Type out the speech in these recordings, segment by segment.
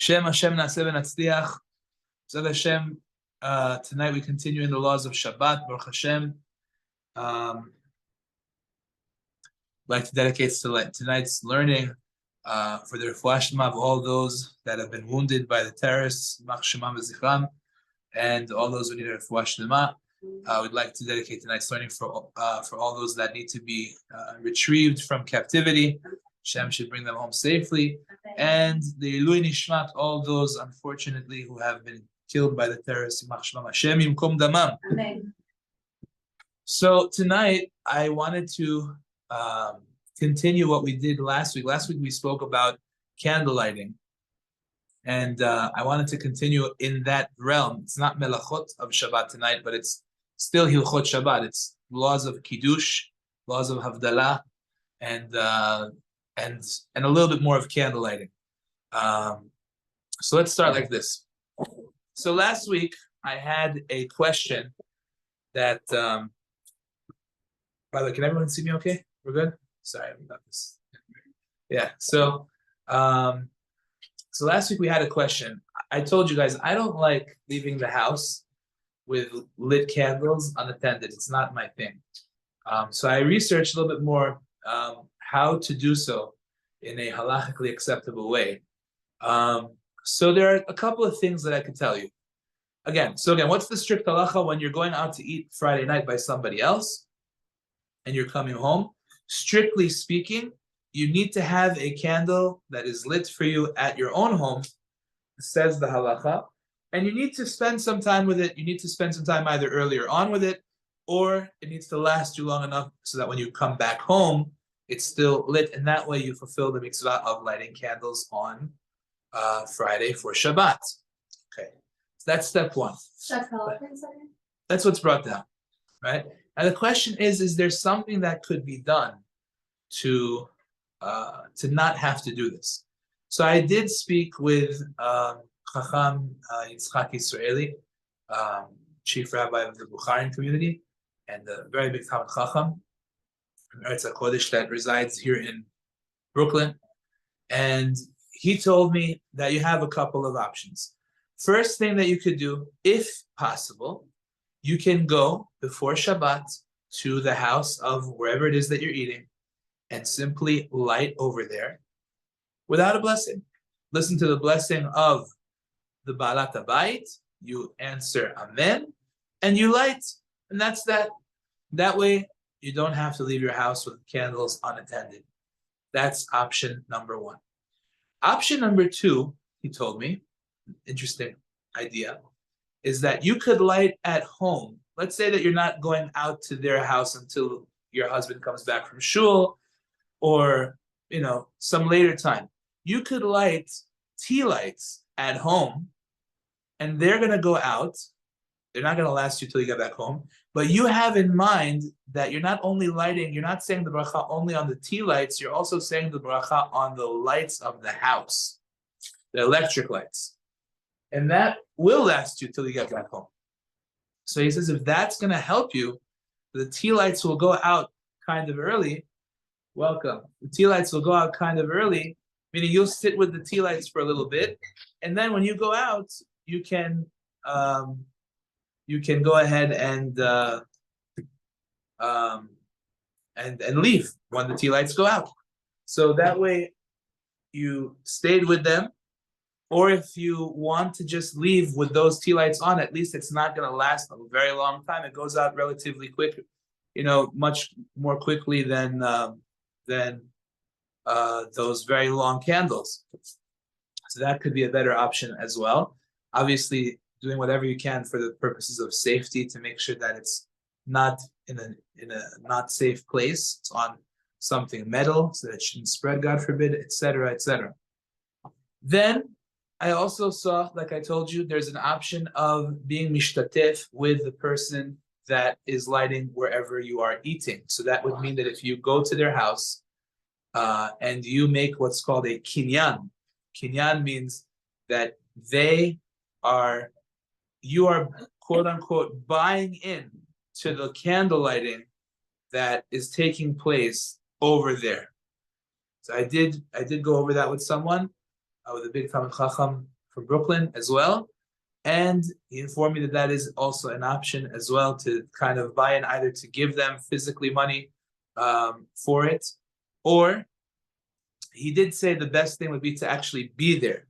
Shem Hashem Naaseh v'Natzliach. B'ezrat Hashem, tonight we continue in the laws of Shabbat. Baruch Hashem. I'd like to dedicate tonight's learning for the refuah shlema of all those that have been wounded by the terrorists, Yimach Shemam v'Zichram, and all those who need a refuah shlema. We'd like to dedicate tonight's learning for all those that need to be retrieved from captivity. Hashem should bring them home safely. And the Ilui Nishmat, all those unfortunately who have been killed by the terrorists, Hashem Yimkom Damam. So tonight I wanted to continue what we did last week. Last week we spoke about candle lighting. And I wanted to continue in that realm. It's not melachot of Shabbat tonight, but it's still Hilchot Shabbat. It's laws of Kiddush, laws of Havdallah, and a little bit more of candle lighting. So let's start like this. So last week I had a question that, by the way, can everyone see me okay? We're good? Sorry about this. Yeah, so last week we had a question. I told you guys, I don't like leaving the house with lit candles unattended. It's not my thing. So I researched a little bit more how to do so in a halachically acceptable way. So there are a couple of things that I could tell you. Again, what's the strict halacha when you're going out to eat Friday night by somebody else and you're coming home? Strictly speaking, you need to have a candle that is lit for you at your own home, says the halacha, and you need to spend some time with it. You need to spend some time either earlier on with it, or it needs to last you long enough so that when you come back home, it's still lit, and that way you fulfill the mitzvah of lighting candles on Friday for Shabbat. Okay, so that's step one. That's what's brought down, right? And the question is there something that could be done to not have to do this? So I did speak with Chacham Yitzchak Israeli, chief rabbi of the Bukharin community, and a very big Talmid Chacham from Eretz HaKodesh that resides here in Brooklyn. And he told me that you have a couple of options. First thing that you could do, if possible, you can go before Shabbat to the house of wherever it is that you're eating and simply light over there without a blessing. Listen to the blessing of the Baalat Habayit, you answer Amen, and you light, and that's that. That way, you don't have to leave your house with candles unattended. That's option number one. Option number two, he told me, interesting idea, is that you could light at home. Let's say that you're not going out to their house until your husband comes back from shul, or some later time. You could light tea lights at home, and they're going to go out. They're not going to last you till you get back home. But you have in mind that you're not only lighting, you're not saying the bracha only on the tea lights, you're also saying the bracha on the lights of the house, the electric lights. And that will last you till you get back home. So he says, if that's going to help you, the tea lights will go out kind of early. Welcome. The tea lights will go out kind of early, meaning you'll sit with the tea lights for a little bit, and then when you go out, you can go ahead and leave when the tea lights go out. So that way, you stayed with them, or if you want to just leave with those tea lights on, at least it's not going to last a very long time. It goes out relatively quick, much more quickly than those very long candles. So that could be a better option as well. Obviously, doing whatever you can for the purposes of safety to make sure that it's not in a not safe place. It's on something metal so that it shouldn't spread, God forbid, etc., etc. Then I also saw, like I told you, there's an option of being mishtatef with the person that is lighting wherever you are eating. So that would mean that if you go to their house and you make what's called a kinyan. Kinyan means that you are quote unquote buying in to the candle lighting that is taking place over there. So I did go over that with someone, with a big Talmid Chacham from Brooklyn as well. And he informed me that that is also an option as well, to kind of buy in, either to give them physically money for it, or he did say the best thing would be to actually be there,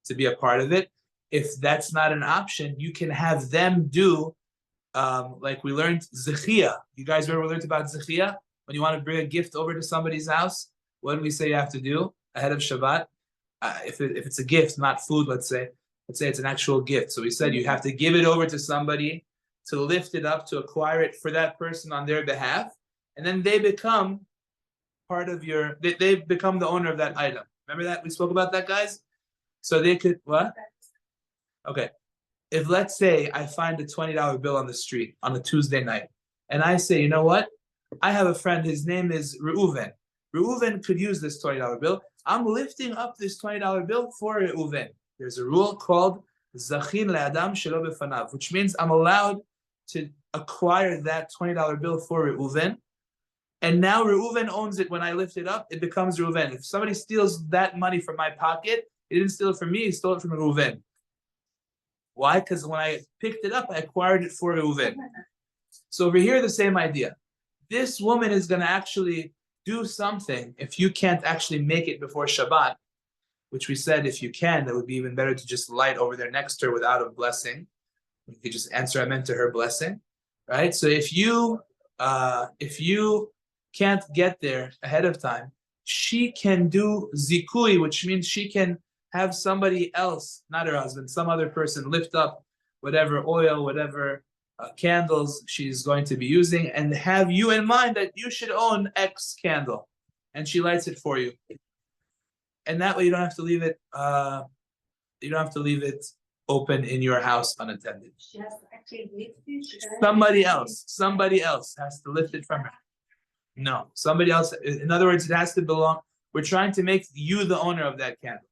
to be a part of it. If that's not an option, you can have them do, like we learned, Zechia. You guys ever learned about Zechia? When you want to bring a gift over to somebody's house, what do we say you have to do ahead of Shabbat? If it's a gift, not food, let's say it's an actual gift. So we said you have to give it over to somebody to lift it up, to acquire it for that person on their behalf, and then they become part of your, they become the owner of that item. Remember that? We spoke about that, guys? So they could, what? Okay. If, let's say, I find a $20 bill on the street on a Tuesday night, and I say, you know what? I have a friend, his name is Reuven. Reuven could use this $20 bill. I'm lifting up this $20 bill for Reuven. There's a rule called Zachin le'adam shelo befanav, which means I'm allowed to acquire that $20 bill for Reuven. And now Reuven owns it. When I lift it up, it becomes Reuven. If somebody steals that money from my pocket, he didn't steal it from me, he stole it from Reuven. Why? Because when I picked it up, I acquired it for Reuven. So over here, the same idea. This woman is going to actually do something. If you can't actually make it before Shabbat, which we said if you can, it would be even better to just light over there next to her without a blessing. You could just answer amen to her blessing, right? So if you can't get there ahead of time, she can do zikui, which means she can have somebody else, not her husband, some other person, lift up whatever oil, whatever candles she's going to be using, and have you in mind that you should own X candle, and she lights it for you. And that way you don't have to leave it. You don't have to leave it open in your house unattended. She has to actually lift it. Somebody else has to lift it from her. No, somebody else. In other words, it has to belong. We're trying to make you the owner of that candle,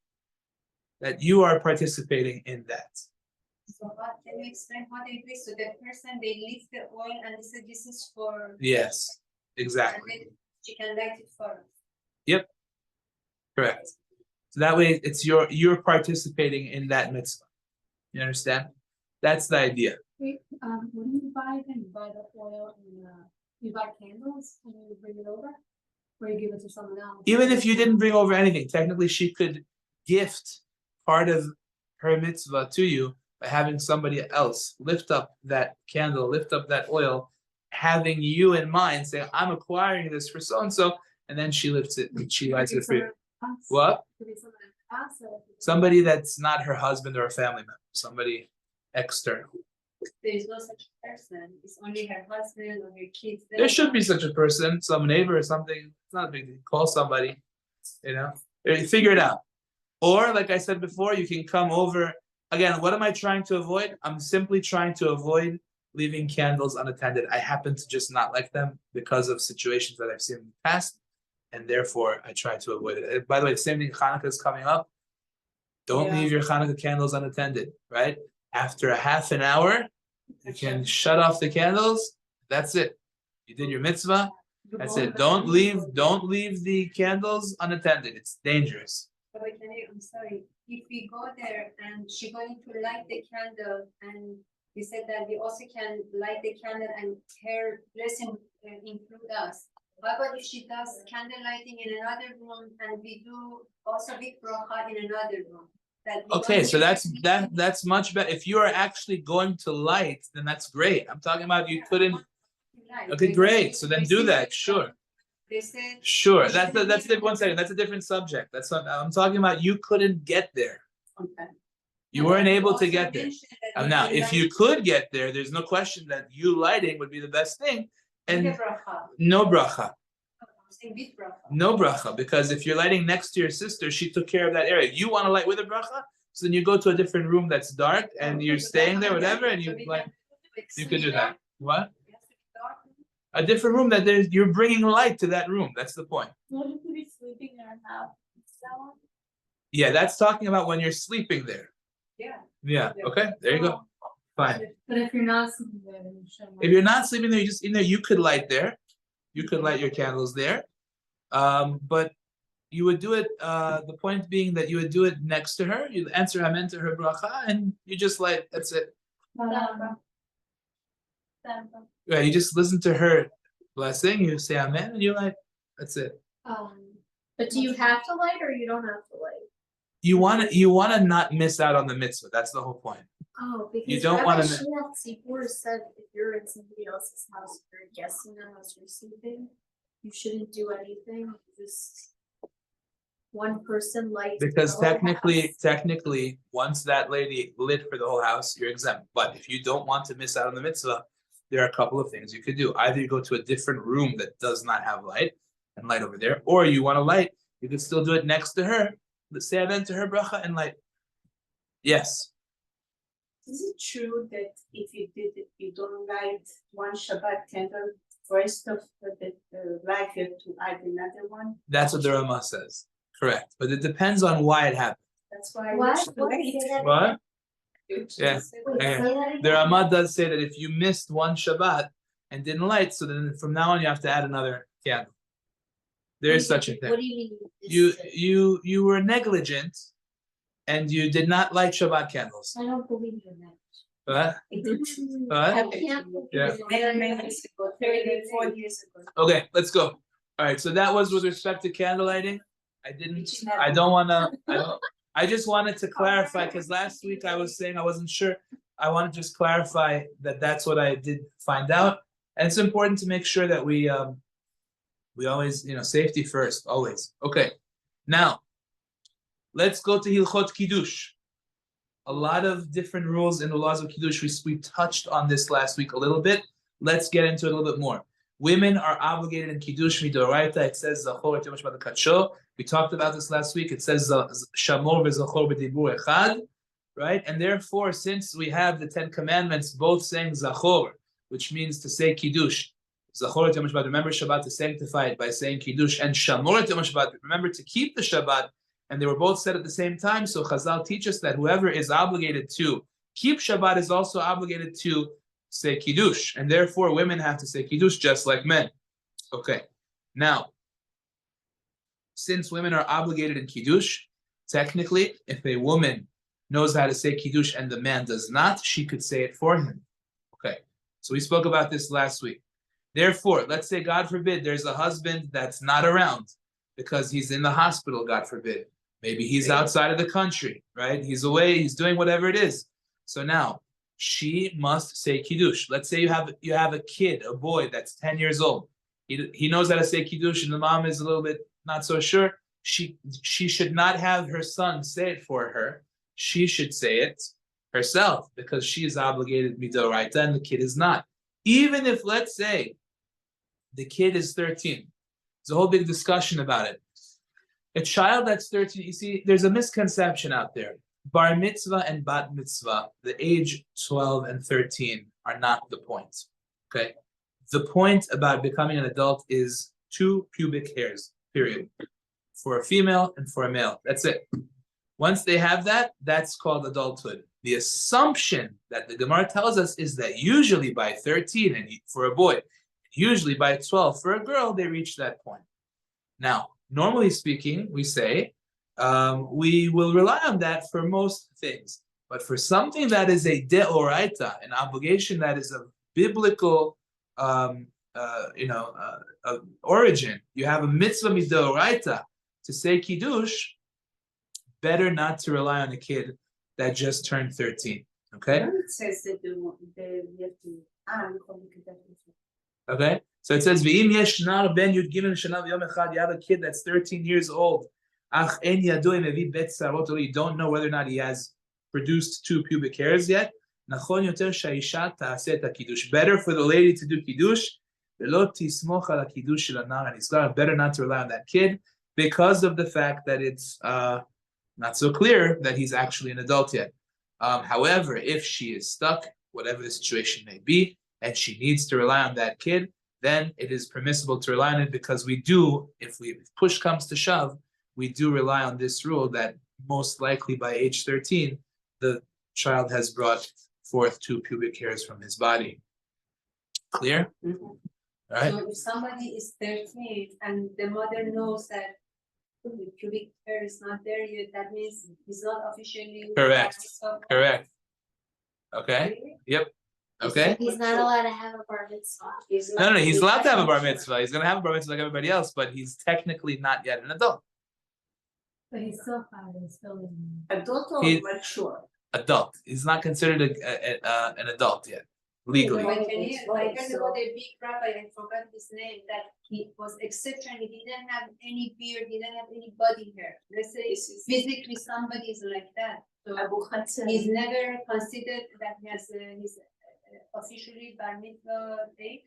that you are participating in that. So can you explain how they do it? So the person, they lift the oil and they say this is for. Yes, exactly. And then she can light it for us. Yep, correct. So that way, it's you're participating in that mitzvah. You understand? That's the idea. Wait, when you buy them, you buy the oil and you buy candles and you bring it over, or you give it to someone else. Even if you didn't bring over anything, technically she could gift part of her mitzvah to you by having somebody else lift up that candle, lift up that oil, having you in mind, saying, I'm acquiring this for so-and-so, and then she lifts it and she lights it for you. What? Somebody that's not her husband or a family member, somebody external. There is no such person. It's only her husband or her kids. There should be such a person, some neighbor or something. It's not a big deal. Call somebody, figure it out. Or, like I said before, you can come over. Again, what am I trying to avoid? I'm simply trying to avoid leaving candles unattended. I happen to just not like them because of situations that I've seen in the past, and therefore I try to avoid it. By the way, the same thing, Hanukkah is coming up. Don't leave your Hanukkah candles unattended, right? After a half an hour, you can shut off the candles. That's it. You did your mitzvah. That's it. Don't leave the candles unattended. It's dangerous. I'm sorry. If we go there and she's going to light the candle, and you said that we also can light the candle and her blessing include us. What about if she does candle lighting in another room and we do also big bracha in another room? Okay, so that's much better. If you are actually going to light, then that's great. I'm talking about you couldn't. Okay, great. So then do that. Sure. Sure. That's the 1 second. That's a different subject. That's what I'm talking about. You couldn't get there. Okay. You weren't able to get there. Now, if you could get there, there's no question that you lighting would be the best thing. And no bracha. No bracha, because if you're lighting next to your sister, she took care of that area. You want to light with a bracha, so then you go to a different room that's dark and you're staying there, whatever, and you like, you could do that. What? A different room that you're bringing light to that room. That's the point. What if we sleeping in our house? Yeah, that's talking about when you're sleeping there. Yeah. Yeah. Okay. There you go. Fine. But if you're not sleeping there, then you shouldn't. If you're not sleeping there, you just in there. You could light there. You could light your candles there. But You would do it, the point being that you would do it next to her, you answer amen to her bracha, and you just like, that's it. Yeah, you just listen to her blessing, you say amen, and you're like, that's it. But do you have to light or you don't have to light? You wanna not miss out on the mitzvah, that's the whole point. Oh, because You don't Rabbi wanna Shmuel Tzipor said if you're in somebody else's house, if you're a guest in their house or something, you shouldn't do anything, just one person lights. Because the whole house. technically, once that lady lit for the whole house, you're exempt. But if you don't want to miss out on the mitzvah, there are a couple of things you could do. Either you go to a different room that does not have light and light over there, or you want to light, you can still do it next to her. Let's say amen to her bracha and light. Yes. Is it true that if you did it, you don't light one Shabbat candle first of the light, you have to add another one? That's what the Rama says. Correct. But it depends on why it happened. That's why. What? What? Yeah. Okay. The Rama does say that if you missed one Shabbat and didn't light, so then from now on you have to add another candle. There is such a thing. What do you mean? You were negligent and you did not light Shabbat candles. I don't believe in that. What? I What? can't. Yeah. Many years ago, 34 years ago. Okay, let's go. All right, so that was with respect to candle lighting. I don't wanna, I just wanted to clarify, because last week I was saying I wasn't sure. I want to just clarify that that's what I did find out. And it's important to make sure that we always, safety first, always. Okay, now, let's go to Hilchot Kiddush. A lot of different rules in the laws of Kiddush. We touched on this last week a little bit. Let's get into it a little bit more. Women are obligated in Kiddush midoraita. It says Zachor et Yom Shabbat Kadsho. We talked about this last week. It says Shamor veZachor b'dibur echad, right? And therefore, since we have the 10 Commandments both saying Zachor, which means to say Kiddush, Zachor et Yom Shabbat, remember Shabbat to sanctify it by saying Kiddush, and Shamor et Yom Shabbat, remember to keep the Shabbat, and they were both said at the same time. So Chazal teach us that whoever is obligated to keep Shabbat is also obligated to say Kiddush, and therefore women have to say Kiddush just like men. Okay, now, since women are obligated in Kiddush, technically, if a woman knows how to say Kiddush and the man does not, she could say it for him. Okay, so we spoke about this last week. Therefore, let's say, God forbid, there's a husband that's not around because he's in the hospital, God forbid. Maybe he's outside of the country, right? He's away, he's doing whatever it is. So now, she must say Kiddush. Let's say you have a kid, a boy that's 10 years old. He knows how to say Kiddush, and the mom is a little bit not so sure. She should not have her son say it for her. She should say it herself because she is obligated midoraita and the kid is not. Even if, let's say, the kid is 13. There's a whole big discussion about it. A child that's 13, you see, there's a misconception out there. Bar mitzvah and bat mitzvah, the age 12 and 13 are not the point. Okay? The point about becoming an adult is 2 pubic hairs, period. For a female and for a male. That's it. Once they have that, that's called adulthood. The assumption that the Gemara tells us is that usually by 13 and for a boy, usually by 12 for a girl, they reach that point. Now, normally speaking, we say, we will rely on that for most things. But for something that is a deoraita, an obligation that is of biblical origin, you have a mitzvah midoraita to say Kiddush, better not to rely on a kid that just turned 13. Okay? It says that they have to. Okay? So it says, V'im yesh nar ben yud gimel shana v'yom echad, you have a kid that's 13 years old. Ach en yado im evi bet sarot, you don't know whether or not he has produced 2 pubic hairs yet. Nachon yoter sha'isha ta'aseh et kiddush. Better for the lady to do Kiddush, v'lo tismoch al kiddush shel hanar hanizkar. Better not to rely on that kid because of the fact that it's not so clear that he's actually an adult yet. However, if she is stuck, whatever the situation may be, and she needs to rely on that kid, then it is permissible to rely on it because we do, if push comes to shove, we do rely on this rule that most likely by age 13, the child has brought forth 2 pubic hairs from his body. Clear? Mm-hmm. All right. So if somebody is 13 and the mother knows that the pubic hair is not there yet, that means he's not officially. Correct. So- Correct. Okay, yep, okay. He's not allowed to have a bar mitzvah. No, he's allowed to have a bar mitzvah. He's gonna have a bar mitzvah like everybody else, but he's technically not yet an adult. But he's still fine, he's still in. Adult or He- mature? Adult. He's not considered an adult yet, legally. Like, I heard about a big rabbi, I forgot his name, that he was exceptional, he didn't have any beard, he didn't have any body hair. Let's say physically somebody is like that, so Abu Khatsar. he's never considered that he has his officially bar mitzvah date.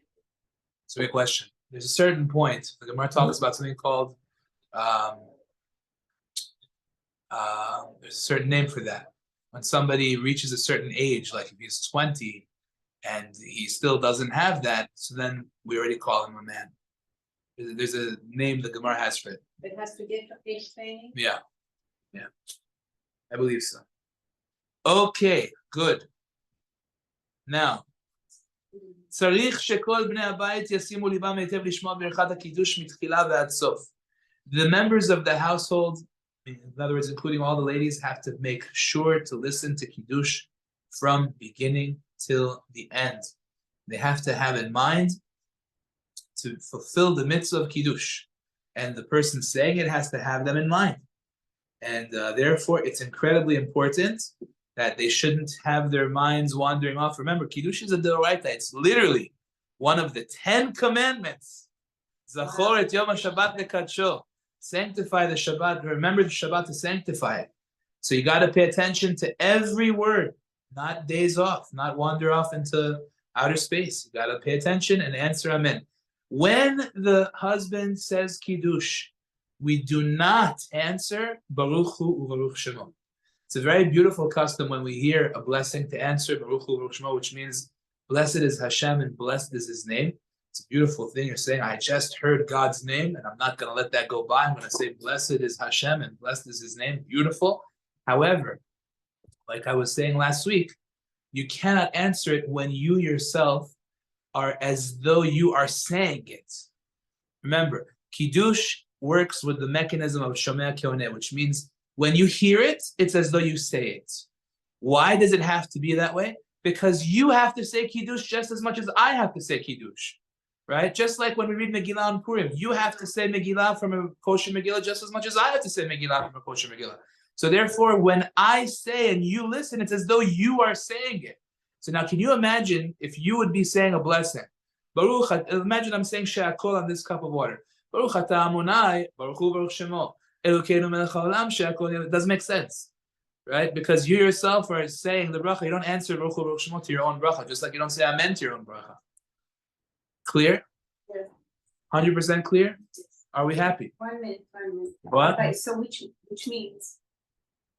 It's a big question. There's a certain point, the Gemara talks about something called, there's a certain name for that. When somebody reaches a certain age, like if he's 20 and he still doesn't have that, so then we already call him a man. There's a name the Gemara has for it. It has to get to age training. Yeah. I believe so. Okay, good. Now, צריך שכל בני הבית ישימו ליבם היטב לשמוע ברכת הקידוש מתחילה ועד סוף. The members of the household, in other words, including all the ladies, have to make sure to listen to Kiddush from beginning till the end. They have to have in mind to fulfill the mitzvah of Kiddush. And the person saying it has to have them in mind. And therefore, it's incredibly important that they shouldn't have their minds wandering off. Remember, Kiddush is a d'oraita. It's literally one of the 10 commandments. Zachor et Yom HaShabbat lekadsho. Sanctify the Shabbat. Remember the Shabbat to sanctify it. So you got to pay attention to every word, not days off, not wander off into outer space. You got to pay attention and answer amen. When the husband says Kiddush, we do not answer Baruch Hu u'Baruch Shemo. It's a very beautiful custom when we hear a blessing to answer Baruch Hu u'Baruch Shemo, which means blessed is Hashem and blessed is His name. It's a beautiful thing. You're saying, I just heard God's name and I'm not going to let that go by. I'm going to say blessed is Hashem and blessed is His name. Beautiful. However, like I was saying last week, you cannot answer it when you yourself are as though you are saying it. Remember, Kiddush works with the mechanism of Shomea Keoneh, which means when you hear it, it's as though you say it. Why does it have to be that way? Because you have to say Kiddush just as much as I have to say Kiddush, right? Just like when we read Megillah on Purim, you have to say Megillah from a kosher Megillah just as much as I have to say Megillah from a kosher Megillah. So therefore, when I say and you listen, it's as though you are saying it. So now, can you imagine if you would be saying a blessing? Baruch, imagine I'm saying She'akol on this cup of water. Baruch atah Amunai, Baruch Hu Baruch Shemo, Elokeinu melech haolam She'akol. It doesn't make sense, right? Because you yourself are saying the bracha. You don't answer Baruch Hu Baruch Shemo to your own bracha, just like you don't say Amen to your own bracha. Clear? 100% clear? Are we happy? 1 minute. What? Okay, so which means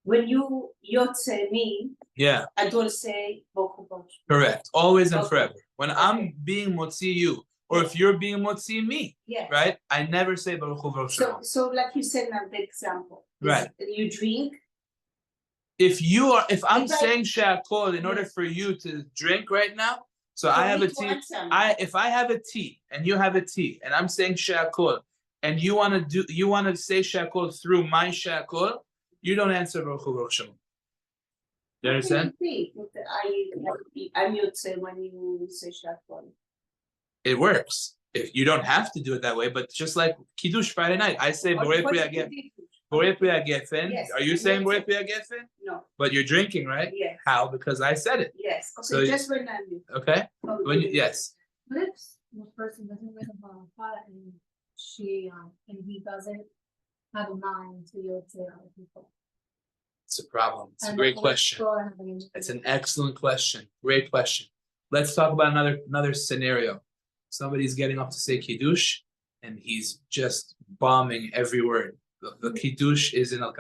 when you yotze me, Yeah, I don't say boku boku. correct. Always and Okay. forever. When I'm being motzi you, or if you're being motzi me, Yeah. right? I never say Baruch Hu Baruch Shemo. So like you said now the example. is Right. You drink. If I'm If I- saying She'akol in order Yes. for you to drink right now, so I have a tea. If I have a tea and you have a tea and I'm saying She'akol and you want to say She'akol through my She'akol, you don't answer Baruch Hu Baruch Shemo. You understand? I'm yotze when you say shakol. It works. If you don't have to do it that way, but just like Kiddush Friday night, I say Borei Pri Gefen. Yes. Are you saying Borei Pri Gefen? No, But you're drinking, right? yes, How? Because I said it. yes, So okay, you- just when I'm. Okay. When yes. What if the person doesn't live in Balafat and and he doesn't have a mind to yield to other people? It's a problem. It's a And great the question. store having- It's an excellent question. Great question. Let's talk about another scenario. Somebody's getting up to say Kiddush and he's just bombing every word. The Kiddush is in a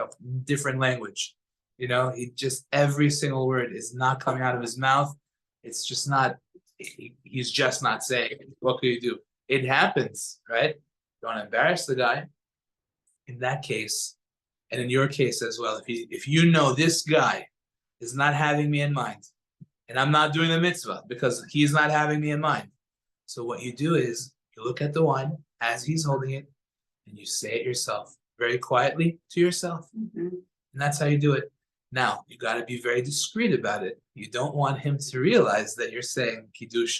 different language. You know, he just every single word is not coming out of his mouth. It's just not, he's just not saying it. What can you do? It happens, right? Don't embarrass the guy. In that case, and in your case as well, if you know this guy is not having me in mind, and I'm not doing the mitzvah because he's not having me in mind. So what you do is you look at the wine as he's holding it, and you say it yourself. very quietly to yourself. Mhm. And that's how you do it. Now, you got to be very discreet about it. You don't want him to realize that you're saying Kiddush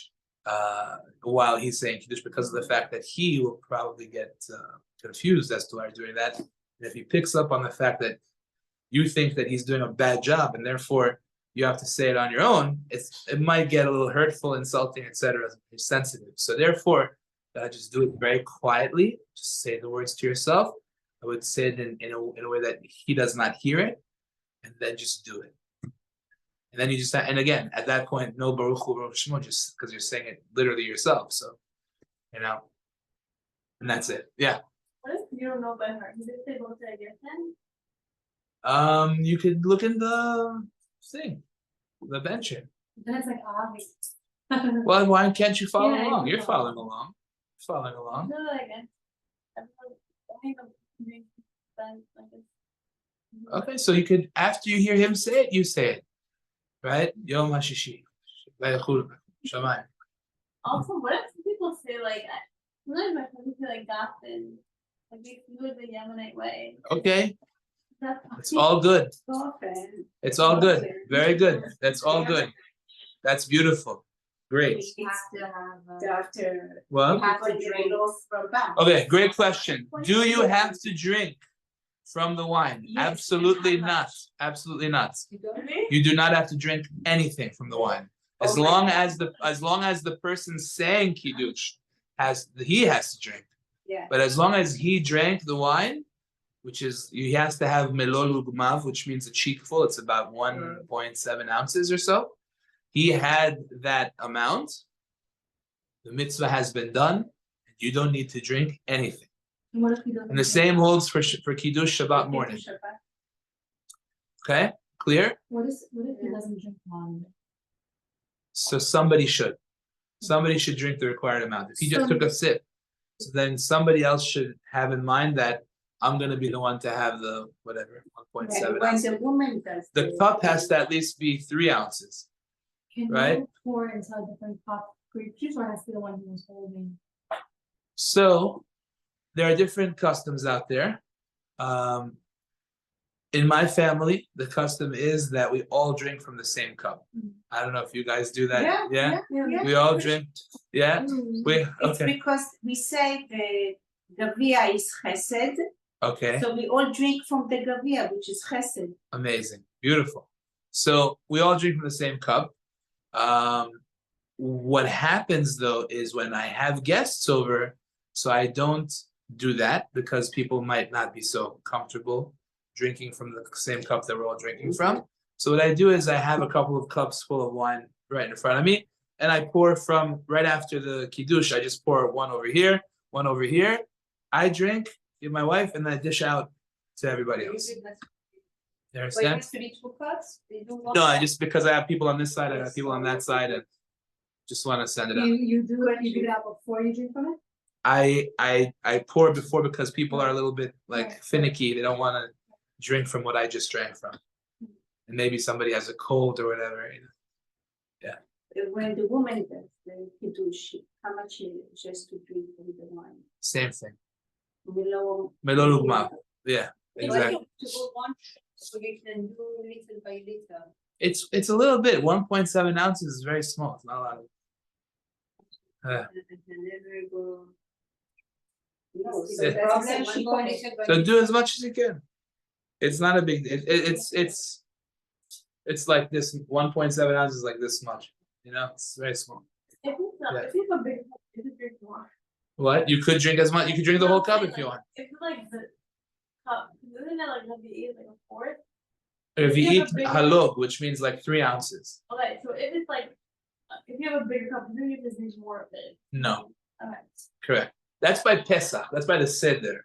while he's saying Kiddush, because of the fact that he will probably get confused as to why you're doing that. And if he picks up on the fact that you think that he's doing a bad job and therefore you have to say it on your own, it might get a little hurtful, insulting, etc. You're sensitive. So therefore, just do it very quietly. Just say the words to yourself. I would say it in a way that he does not hear it, and then just do it. And then you just, and again, at that point, no Baruch Hu Baruch Shemo, just because you're saying it literally yourself. So, and that's it. Yeah. What if you don't know by heart? Did they both again? You could look in the thing, the bench here. Then it's like obvious. Well, why can't you follow Yeah, I along? You're know. following along. You're following along. No, again. Okay, so you could, after you hear him say it, you say it. Right? Yom HaShishi. Shamayim. Also, what if people say like, sometimes my friends say like Goffin, like they do it the Yemenite way. Okay, That's it's all good. Often. It's all good. Very good. That's all good. That's beautiful. Great. We have to have. After. Well, Have a drink from back. okay, great question. Do you have to drink from the wine? Yes. Absolutely How not. much? Absolutely not. Really? You do not have to drink anything from the wine. As Okay. long as the person saying Kiddush has to drink. Yeah. But as long as he drank the wine, which is he has to have melol ugmav, which means a cheekful, it's about 1.7 ounces or so. He had that amount, the mitzvah has been done, and you don't need to drink anything. And what if he doesn't? And the same holds for Kiddush Shabbat morning. Okay, clear? What if he doesn't drink wine? So somebody should drink the required amount. If he just took a sip, so then somebody else should have in mind that I'm gonna be the one to have the whatever 1.7 When ounces. the woman does. The cup has to at least be 3 ounces. Can Right. you pour into a different cup grape juice, or has to be the one he was holding? So there are different customs out there. In my family, the custom is that we all drink from the same cup. I don't know if you guys do that. Yeah. We all drink. Yeah. We It's okay. because we say the Gavia is Chesed, Okay. so we all drink from the Gavia, which is Chesed. Amazing. Beautiful. So we all drink from the same cup. What happens though is when I have guests over, so I don't do that because people might not be so comfortable drinking from the same cup that we're all drinking from. So what I do is I have a couple of cups full of wine right in front of me, and I pour from right after the Kiddush. I just pour one over here, one over here. I drink, give my wife, and then I dish out to everybody else. You But it understand? has to be 2 cups? They do one No, cup? just because I have people on this side, I have people on that side, and just want to send it out. You do it out before you drink from it? I pour before because people are a little bit like Right. finicky. They don't want to drink from what I just drank from, and maybe somebody has a cold or whatever. You know. When the woman does the Kiddush, how much she has to drink from the wine? Same thing. Below. Melol ugmav. Yeah, But exactly. to go one, so you can do little by little. It's a little bit. 1.7 ounces is very small. It's not a lot. And never go. No, So so Yeah. the that's problem, the she go little by So little. do as much as you can. It's not a big. It's like this. 1.7 ounces is like this much. You know, it's very small. If it's not, Yeah. if you have a big cup, you could drink more. What? You could drink as much. You could drink the whole cup if you want. If like the cup, isn't that like gonna be like a fourth? If you You eat have a big halog, which means like 3 ounces. Okay, so if it's like, if you have a bigger cup, then you just need more of it. No, Okay. correct. That's by Pesach. That's by the Seder.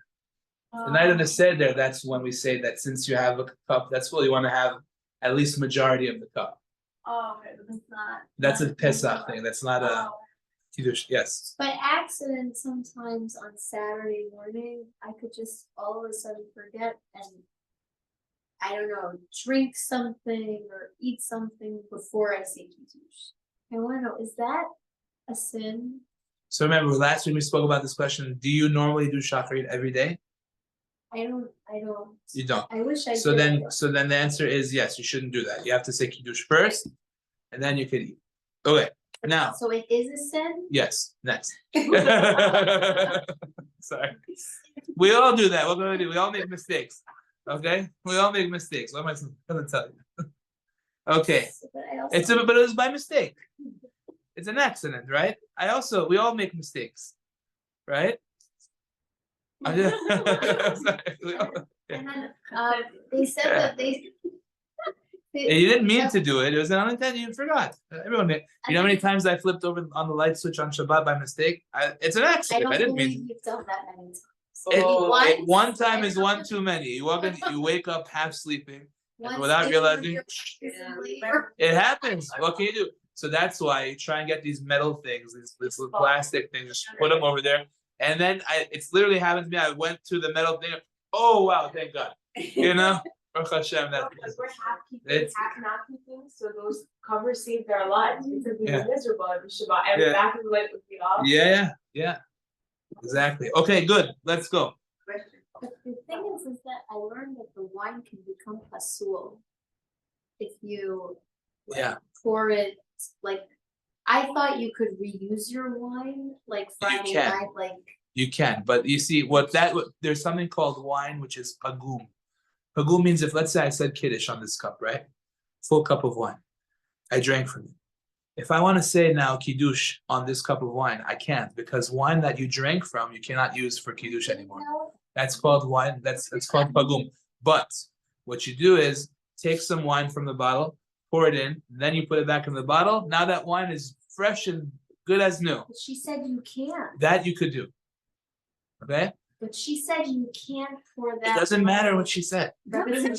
The night of the Seder, that's when we say that since you have a cup that's full, you want to have at least majority of the cup. Oh, okay, but that's not. That's a Pesach thing. That's not a Oh, Kiddush. Yes. By accident, sometimes on Saturday morning, I could just all of a sudden forget and I don't know, drink something or eat something before I say Kiddush. I want to know, is that a sin? So remember, last week we spoke about this question. Do you normally do shacharit every day? I don't. You don't. I wish I did. So then the answer is yes, you shouldn't do that. You have to say Kiddush first, and then you could eat. Okay, now, So it is a sin? yes, next. Sorry. We all do that. What gonna do? We all make mistakes. Okay? We all make mistakes. What am I gonna tell you? Okay. But I also. But it was by mistake. It's an accident, right? We all make mistakes, right? Sorry, we all- And then, they said that they. You didn't mean to do it. It was an unintended. You forgot. Everyone did. You know how many times I flipped over on the light switch on Shabbat by mistake? It's an I accident. I don't didn't believe mean. you've done that many times. One time is one too many. You walk in, you wake up half sleeping, Once without they realizing- were Yeah. later. it happens. What can you do? So that's why you try and get these metal things, these little plastic things, just put them over there. And then it's literally happened to me. I went to the metal thing. Oh wow, thank God. You know, Baruch Hashem, that Because we're half keeping, It's- half not keeping, so those covers saved our lives, because we Yeah. were miserable every Shabbat, every Yeah. back of the light would be off. yeah, exactly. Okay, good. Let's go. Question. But the thing is that I learned that the wine can become pasul. If you Yeah, pour it, like, I thought you could reuse your wine, like Friday can. night, like. you can, but you see there's something called wine, which is pagum. Pagum means if, let's say I said Kiddush on this cup, right? Full cup of wine. I drank from it. If I want to say now Kiddush on this cup of wine, I can't, because wine that you drank from, you cannot use for Kiddush anymore. That's called wine, that's called pagum. But what you do is take some wine from the bottle, pour it in, then you put it back in the bottle. Now that wine is fresh and good as new. But she said you can't. That you could do. Okay? But she said you can't pour It that. doesn't matter what she said. Rabbi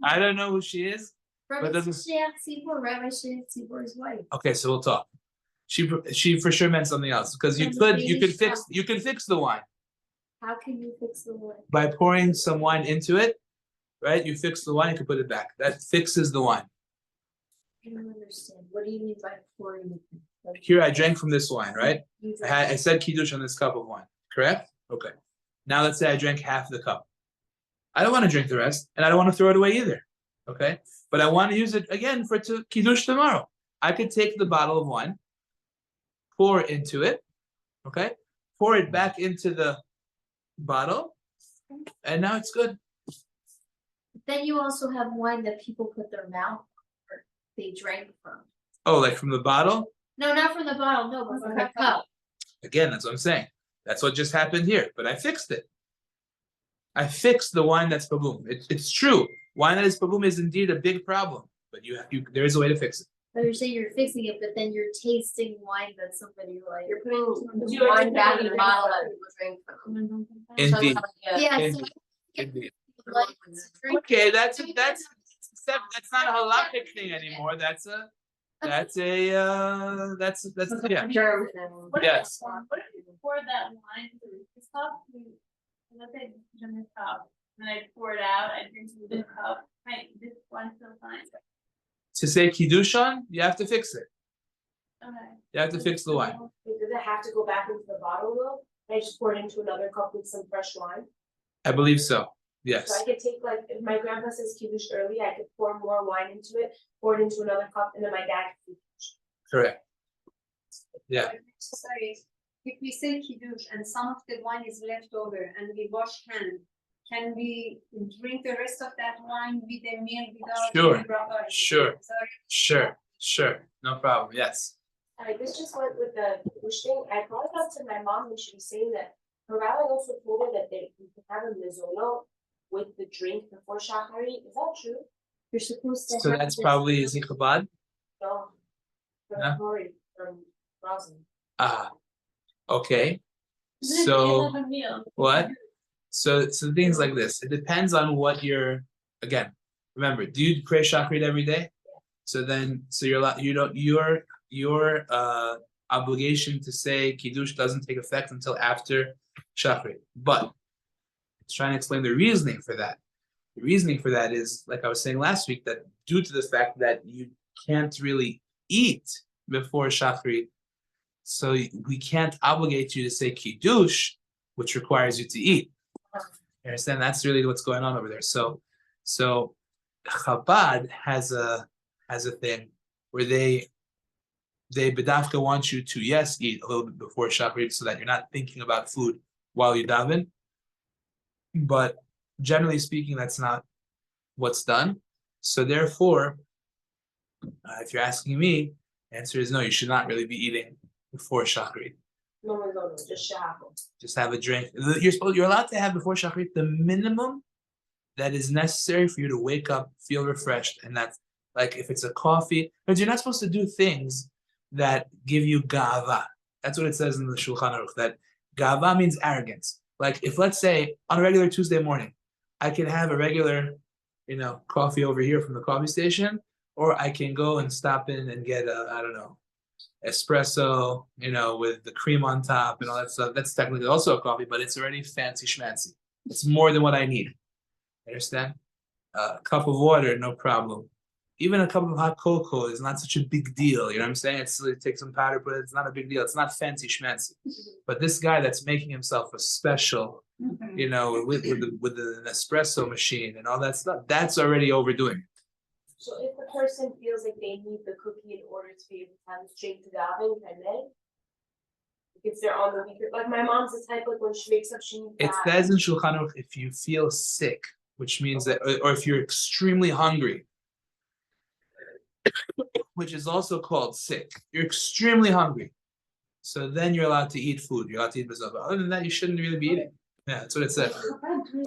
I don't know who she is. doesn't- Rabbi Tzibor's wife. Okay, so we'll talk. She for sure meant something else, because you could fix the wine How can you fix the wine? by pouring some wine into it, right? You fix the wine, you can put it back. That fixes the wine. I don't understand. What do you mean by pouring it? Like, Here I drank from this wine, right? you I said Kiddush on this cup of wine, correct? Okay. Now let's say I drank half the cup. I don't want to drink the rest, and I don't want to throw it away either. Okay? But I want to use it again for Kiddush tomorrow. I could take the bottle of wine, pour into it, okay? Pour it back into the bottle, and now it's good. Then you also have wine that people put their mouth or they drank from. Oh, like from the bottle? No, not from the bottle, no, but from the cup. Again, that's what I'm saying. That's what just happened here, but I fixed it. I fixed the wine that's pagum. It's true. Wine that is pagum is indeed a big problem, but there is a way to fix it. But you're saying you're fixing it, but then you're tasting wine that somebody like. You're putting You wine already back put in it the in bottle the that people drink from. Indeed. Yeah, so. Indeed. Indeed. Like, to drink- Okay, that's not a halakhic thing anymore. That's yeah. Germ. What Yes. What if you pour that wine into this cup? Let's say it's in this cup, and I pour it out, I drink from this cup, right, this one still fine, To say Kiddush on, you have to fix it. okay. You have to fix the wine. Does it have to go back into the bottle though? I just pour it into another cup with some fresh wine? I believe so. Yes. So I could take, like, if my grandpa says Kiddush early, I could pour more wine into it, pour it into another cup, and then my dad could do Kiddush. Correct. Yeah. Sorry, if we say Kiddush and some of the wine is left over and we wash hand, can we drink the rest of that wine with the meal without? Sure, any rubber? sure. Sorry. Sure. No problem. Yes. This just went with the Kiddush thing. I brought it up to my mom when she was saying that her rabbi also told her that you can have a mizolo with the drink before Shachari. Is that true? You're supposed to. So have that's this- probably Chabad. No. No? From Tori, from Rosin. Okay. Then So you have a meal. what? So things like this. It depends on what you're. Again, remember, do you pray Shachrit every day? So your obligation to say Kiddush doesn't take effect until after Shachrit. But it's trying to explain the reasoning for that. The reasoning for that is, like I was saying last week, that due to the fact that you can't really eat before Shachrit, so we can't obligate you to say Kiddush which requires you to eat. You understand? That's really what's going on over there. So Chabad has a thing where they bedafka want you to, yes, eat a little bit before Shachrit so that you're not thinking about food while you daven. But generally speaking, that's not what's done. So therefore, if you're asking me, the answer is no, you should not really be eating before Shachrit. No, just shahar. Just have a drink. You're allowed to have before Shachrit the minimum that is necessary for you to wake up, feel refreshed, and that's like if it's a coffee, because you're not supposed to do things that give you gava. That's what it says in the Shulchan Aruch, that gava means arrogance. Like if, let's say, on a regular Tuesday morning, I can have a regular, coffee over here from the coffee station, or I can go and stop in and get I don't know, espresso, with the cream on top and all that stuff. That's technically also a coffee, but it's already fancy schmancy. It's more than what I need. Understand? A cup of water, no problem. Even a cup of hot cocoa is not such a big deal. You know what I'm saying? It takes some powder, but it's not a big deal. It's not fancy schmancy. But this guy that's making himself a special, with the espresso machine and all that stuff, that's already overdoing it. So if the person feels like they need the cookie in order to be able to have straight to daven, can they? If they're on the weaker, like my mom's the type, like when she wakes up, she needs It that. says in Shulchan Aruch, if you feel sick, which means that, or if you're extremely hungry, which is also called sick, you're extremely hungry. So then you're allowed to eat food. You're allowed to eat bizarre. But other than that, you shouldn't really be eating. Yeah, that's what it says.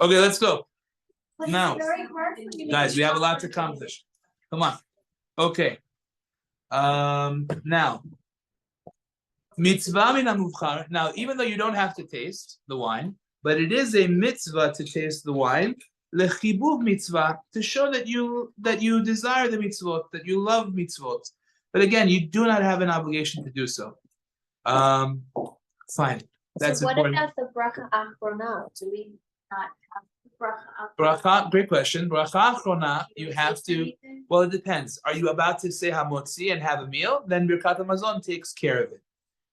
Okay, let's go. Now, guys, we have a lot to accomplish. Come on. Okay. Now, mitzvah min hamuvchar. Now, even though you don't have to taste the wine, but it is a mitzvah to taste the wine. Lechibuv mitzvah, to show that you desire the mitzvot, that you love mitzvot. But again, you do not have an obligation to do so. Fine. That's so what important. about the bracha achrona? Do we not have the bracha achrona? Bracha, great question. Bracha achrona, you have to. Well, it depends. Are you about to say hamotzi and have a meal? Then Birkat Hamazon takes care of it.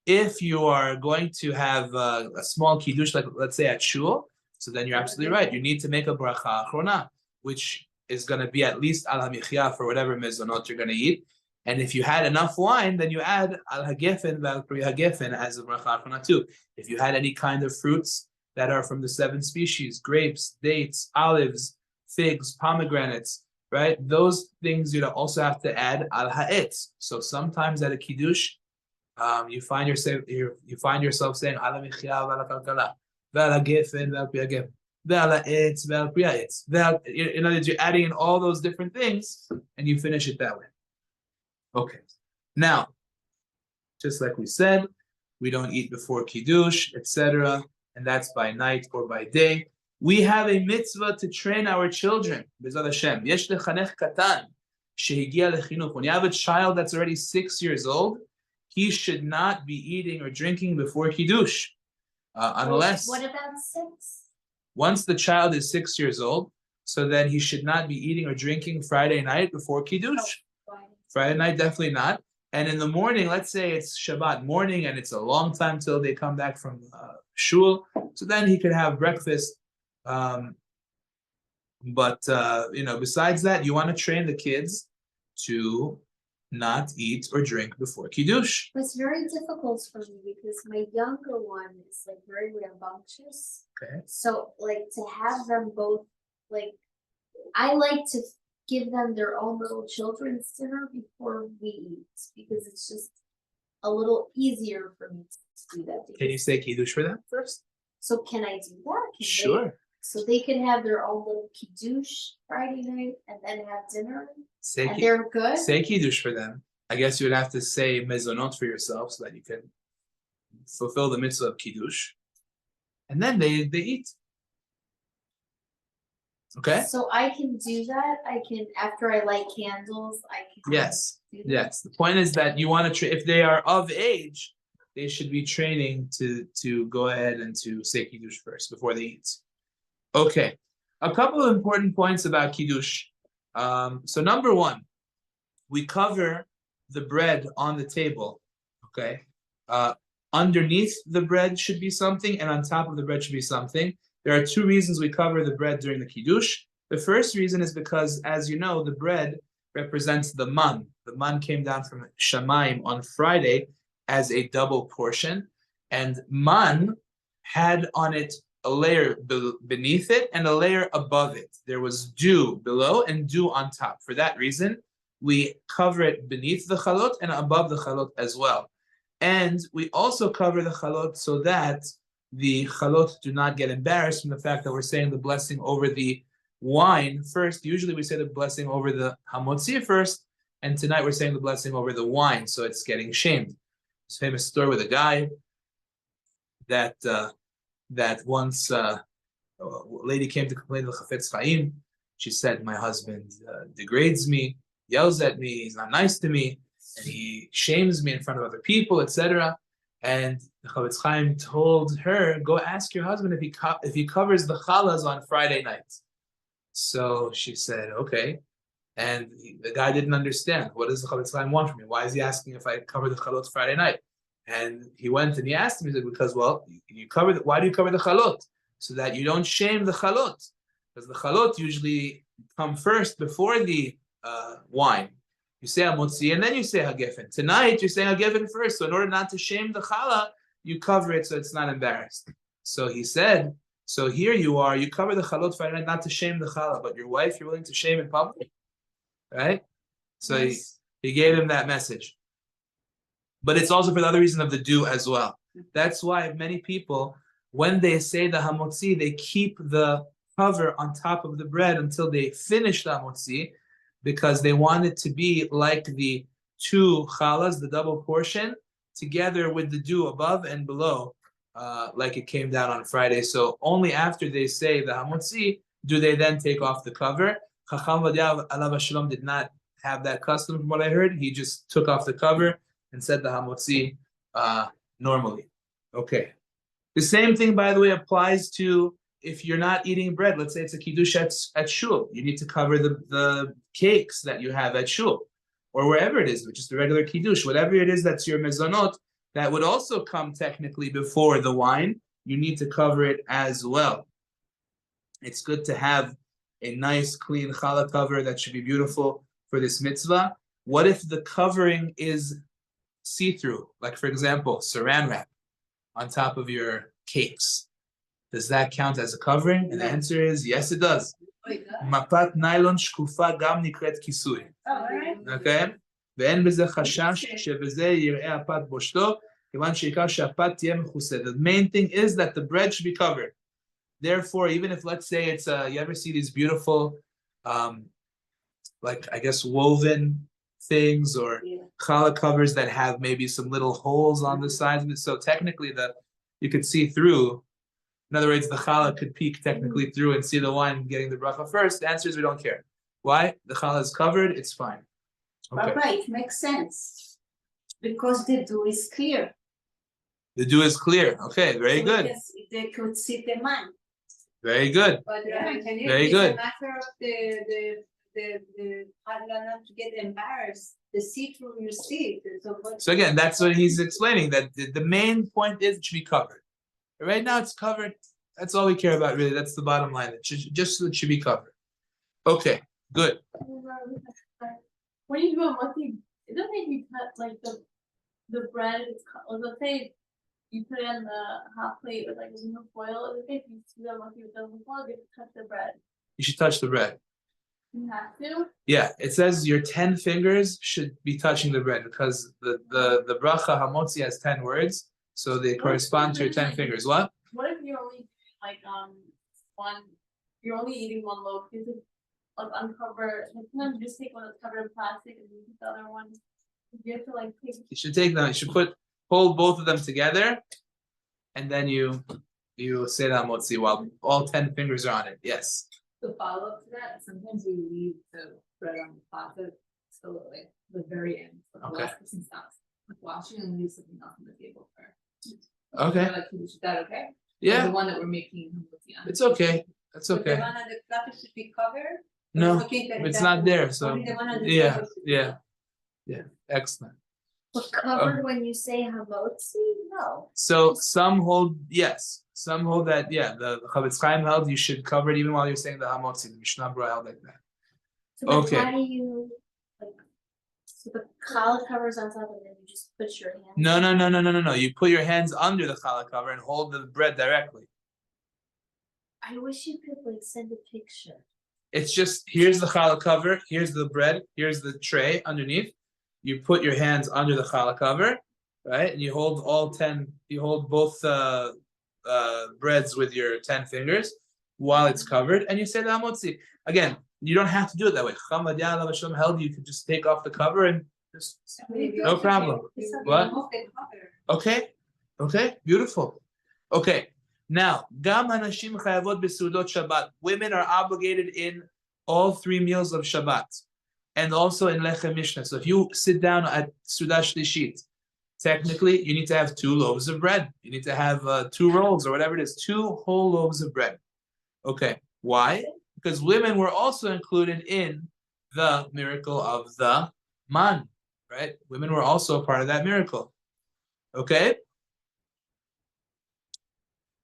If you are going to have a small kiddush, like let's say at shul, so then you're absolutely right. You need to make a bracha achrona, which is going to be at least al hamichya for whatever mezonot you're going to eat. And if you had enough wine, then you add al hagefen val pri hagefen as a bracha achrona too. If you had any kind of fruits that are from the 7 species, grapes, dates, olives, figs, pomegranates, right? Those things you also have to add al ha'etz. So sometimes at a kiddush, you find yourself saying al hamichya val hakalkala. In other words, you're adding in all those different things and you finish it that way. Okay. Now, just like we said, we don't eat before Kiddush, etc. And that's by night or by day. We have a mitzvah to train our children. B'ezrat Hashem. Yesh lechanech katan shehigia lechinuch. When you have a child that's already 6 years old, he should not be eating or drinking before Kiddush. Unless what about 6? Once the child is 6 years old, so then he should not be eating or drinking Friday night before Kiddush. Friday night, definitely not. And in the morning, let's say it's Shabbat morning and it's a long time till they come back from shul, so then he could have breakfast. Besides that, you want to train the kids to not eat or drink before Kiddush. It's very difficult for me because my younger one is like very rambunctious. Okay. So like to have them both, like I like to give them their own little children's dinner before we eat because it's just a little easier for me to do that. Can you say Kiddush for them first? So can I do that? Sure. So they can have their own little Kiddush Friday night and then have dinner Say and they're good? Say Kiddush for them. I guess you would have to say mezonot for yourself so that you can fulfill the mitzvah of Kiddush. And then they eat. Okay? So I can do that. I can, after I light candles, I can. Yes. Do that. Yes. The point is that you want to if they are of age, they should be training to go ahead and to say Kiddush first before they eat. Okay. A couple of important points about Kiddush. So number one, we cover the bread on the table. Okay. underneath the bread should be something, and on top of the bread should be something. There are two reasons we cover the bread during the Kiddush. The first reason is because, as you know, the bread represents the man. The man came down from Shamayim on Friday as a double portion, and man had on it a layer beneath it and a layer above it. There was dew below and dew on top. For that reason, we cover it beneath the chalot and above the chalot as well. And we also cover the chalot so that the chalot do not get embarrassed from the fact that we're saying the blessing over the wine first. Usually we say the blessing over the hamotzi first, and tonight we're saying the blessing over the wine, so it's getting shamed. It's a famous story with a guy that once a lady came to complain to the Chafetz Chaim. She said, my husband degrades me, yells at me, he's not nice to me, and he shames me in front of other people, etc. And the Chafetz Chaim told her, go ask your husband if he covers the challahs on Friday nights. So she said, okay. And the guy didn't understand. What does the Chafetz Chaim want from me? Why is he asking if I cover the chalot Friday night? And he went and he asked him, he said, because, well, why do you cover the chalot? So that you don't shame the chalot. Because the chalot usually come first before the wine. You say hamotzi and then you say hagefen. Tonight you're saying hagefen first. So in order not to shame the challah, you cover it so it's not embarrassed. So he said, so here you are, you cover the chalot Friday night not to shame the challah, but your wife you're willing to shame in public. Right? So yes. he gave him that message. But it's also for the other reason of the dew as well. That's why many people, when they say the hamotzi, they keep the cover on top of the bread until they finish the hamotzi, because they want it to be like the two challahs, the double portion, together with the dew above and below, like it came down on Friday. So only after they say the hamotzi do they then take off the cover. Chacham Vadiah alav hashalom did not have that custom, from what I heard. He just took off the cover and said the hamotzi normally. Okay. The same thing, by the way, applies to if you're not eating bread. Let's say it's a kiddush at shul. You need to cover the cakes that you have at shul, or wherever it is, which is the regular kiddush. Whatever it is that's your mezonot, that would also come technically before the wine. You need to cover it as well. It's good to have a nice, clean challah cover that should be beautiful for this mitzvah. What if the covering is see-through, like for example, saran wrap on top of your cakes? Does that count as a covering? And the answer is yes, it does. Mapat nylon shkufa gam nikret kisui. Okay? ואין בזה חשש שבזה יראה הפת בושתו, כיוון שעיקר שהפת תהיה מכוסה. The main thing is that the bread should be covered. Therefore, even if, let's say, it's you ever see these beautiful, like I guess woven things or challah covers that have maybe some little holes on the sides of it. So technically, you could see through. In other words, the challah could peek technically through and see the wine getting the bracha first. The answer is we don't care. Why? The challah is covered. It's fine. Okay. But right, makes sense because the dew is clear. The dew is clear. Okay, very good. They could see the man. Very good. But can you, Very it's good. a matter of the Havdallah not to get embarrassed. The see-through you see. So again, that's what he's explaining, that the main point is it should be covered. Right now it's covered. That's all we care about, really. That's the bottom line. It should be covered. Okay, good. When you do a mochi, it doesn't make you cut like the bread. Let's say you put it in the hot plate with like aluminum foil. Let's say if you do a mochi with aluminum foil, you have to touch the bread. You should touch the bread. You have to. Yeah, it says your 10 fingers should be touching the bread because the bracha hamotzi has 10 words, so they correspond to your 10 fingers. What? What if you're only doing like one? You're only eating one loaf. You just like uncover. Sometimes you just take one that's covered in plastic and you take the other one. You have to like take. You should take them. You should hold both of them together, and then you say the hamotzi while all 10 fingers are on it. Yes. The follow-up to that, sometimes we leave the bread on the plaza till like the very end, but the last person stops like washing and leave something else on the table for. Okay. Like, is that okay? Yeah. Or the one that we're making. It's okay. That's okay. The one on the platter should be covered. No, it's not there. So yeah. Excellent. But covered when you say hamotzi? No. So some hold yes, some hold that the Chavetz Chaim held you should cover it even while you're saying the hamotzi. The Mishnah Berurah held like that. So then Okay. how do you, like, so the challah covers on top and then you just put your hand? No. You put your hands under the challah cover and hold the bread directly. I wish you could like send a picture. It's just here's the challah cover, here's the bread, here's the tray underneath. You put your hands under the challah cover, right? And you hold all 10. You hold both breads with your 10 fingers while it's covered, and you say the hamotzi. Again, you don't have to do it that way. Chacham Yad Alav Hashem held you could just take off the cover and just no problem. What? Okay, beautiful. Okay, now gam hanashim chayavot besudot Shabbat. Women are obligated in all 3 meals of Shabbat, and also in lechem mishnah. So if you sit down at Sudah Shlishit, technically you need to have 2 loaves of bread. You need to have 2 rolls or whatever it is, 2 whole loaves of bread. Okay, why? Because women were also included in the miracle of the man, right? Women were also a part of that miracle. Okay?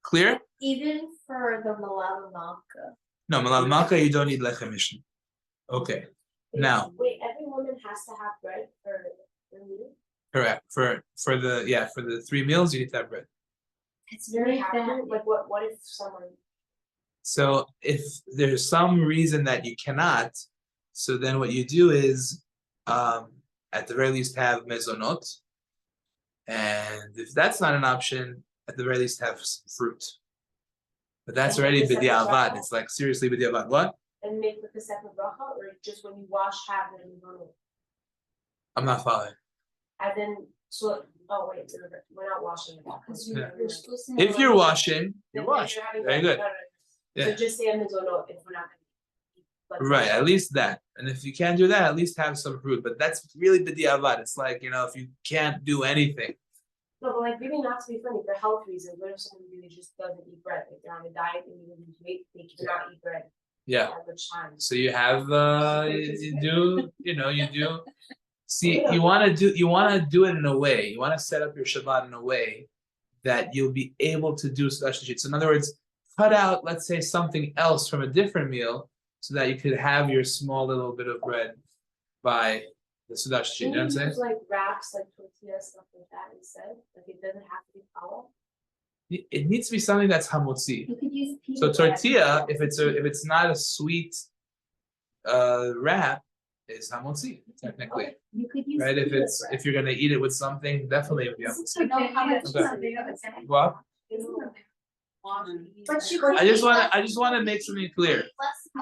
Clear? Even for the malala malka. No, malal malka, you don't need lechem mishnah. Okay, now. Wait, every woman has to have bread for meal? Correct. For the 3 meals, you need to have bread. It's Do we very have bad. to? Like what if someone? So if there's some reason that you cannot, so then what you do is, at the very least, have mezonot, and if that's not an option, at the very least, have some fruit. But that's And already make a separate b'diavad. bracha? It's like seriously b'diavad. What? And make like a separate bracha, or just when you wash, have it and you don't know? I'm not following. And then oh wait, we're not washing it. Because Yeah. you're supposed to. If you're washing, you Then wash. you're having Very bread, good. no. Yeah. So just say a mizono if we're not gonna eat. But Right, at least that. And if you can't do that, at least have some fruit. But that's really b'diavad. It's like, if you can't do anything. No, but like maybe not to be funny, for health reasons, what if someone really just doesn't eat bread? Like they're on a diet and you lose weight, they cannot eat bread Yeah. at which time. So you have you do see you want to do it in a way, you want to set up your Shabbat in a way that you'll be able to do special sheets. So in other words, cut out, let's say, something else from a different meal so that you could have your small little bit of bread by the Sudash sheet. You know what I'm saying? Use like wraps, like tortilla, stuff like that instead. Like it doesn't have to be flour. It needs to be something that's hamotzi. You could use pita So bread. tortilla, if it's not a sweet wrap, is hamotzi technically. You could use Right, pita bread. if you're gonna eat it with something, definitely it would be hamotzi. Okay. Well, But you could I just wanna make something clear.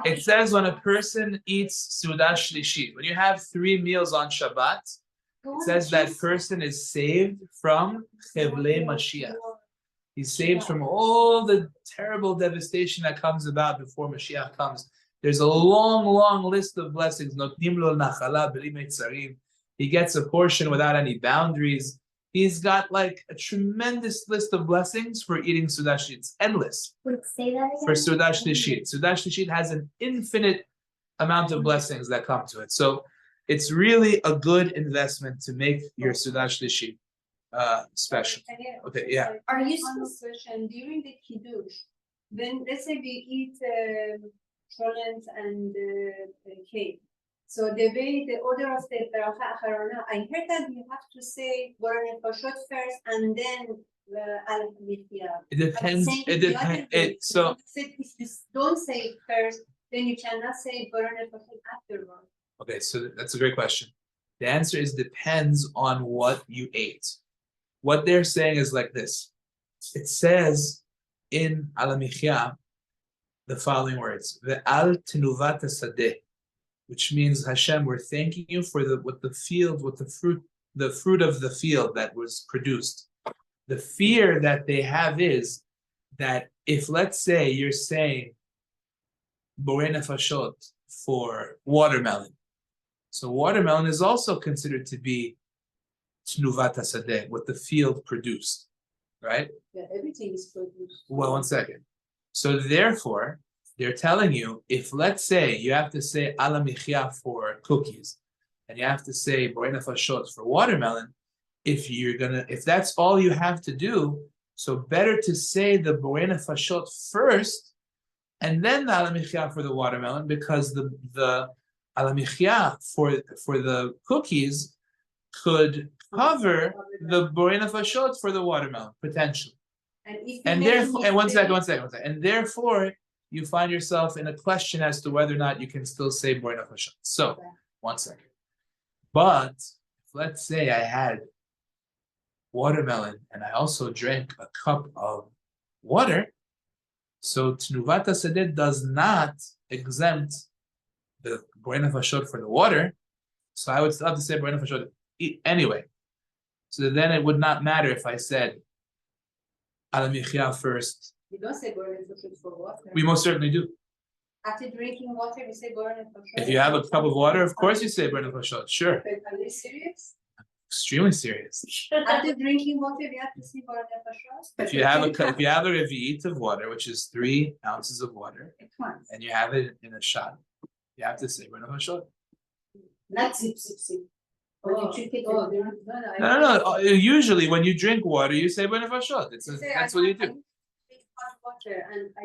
It says when a person eats Sudah Shlishit, when you have 3 meals on Shabbat, it says that person is saved from Chevlei Mashiach. He's saved from all the terrible devastation that comes about before Mashiach comes. There's a long list of blessings. Notnim lo nachala b'li meitzarim. He gets a portion without any boundaries. He's got like a tremendous list of blessings for eating Sudah Shlishit. It's endless Wait, say that again. for Sudah Shlishit. Sudah Shlishit has an infinite amount of blessings that come to it. So it's really a good investment to make your Sudah Shlishit special. Okay, yeah. Are you question during the Kiddush, when let's say we eat cholent and cake, so the order of the Beracha Acharona, I heard that you have to say Borei Nefashot first and then Al Mifia. It depends. It depends. So If you don't say it first, then you cannot say Borei Nefashot afterward. okay, so that's a great question. The answer is depends on what you ate. What they're saying is like this. It says in Alamichya the following words: "Ve'al tenuvat hasadeh," which means Hashem, we're thanking you for the fruit of the field that was produced. The fear that they have is that if, let's say, you're saying Borei Nefashot for watermelon, so watermelon is also considered to be Tnuvat Hasadeh, what the field produced, right? Yeah, everything is produced. Well, 1 second. So therefore, they're telling you, if let's say you have to say Ala Michya for cookies, and you have to say Borei Nefashot for watermelon, if that's all you have to do, so better to say the borei nefashot first, and then the alamichya for the watermelon, because the alamichya for the cookies could cover the borei nefashot for the watermelon potentially. And if you And make a therefore, and one second, mistake- and therefore you find yourself in a question as to whether or not you can still say borei nefashot. So, 1 second. But let's say I had watermelon and I also drank a cup of water, so Tnuvat HaSadeh does not exempt the borei nefashot for the water, so I would still have to say borei nefashot anyway. So then it would not matter if I said alamichya first. You don't say borei nefashot for water. We most certainly do. After drinking water, we say borei nefashot. If you have a cup of water, of course you say borei nefashot. Sure, Are you serious? extremely serious. After drinking water, we have to say borei nefashot? If you have a revi'it of water, which is 3 ounces of water, Once. and you have it in a shot, you have to say borei nefashot. Not sip, sip, sip. When you drink it, Oh, No. Usually, when you drink water, you say borei nefashot. That's what you do.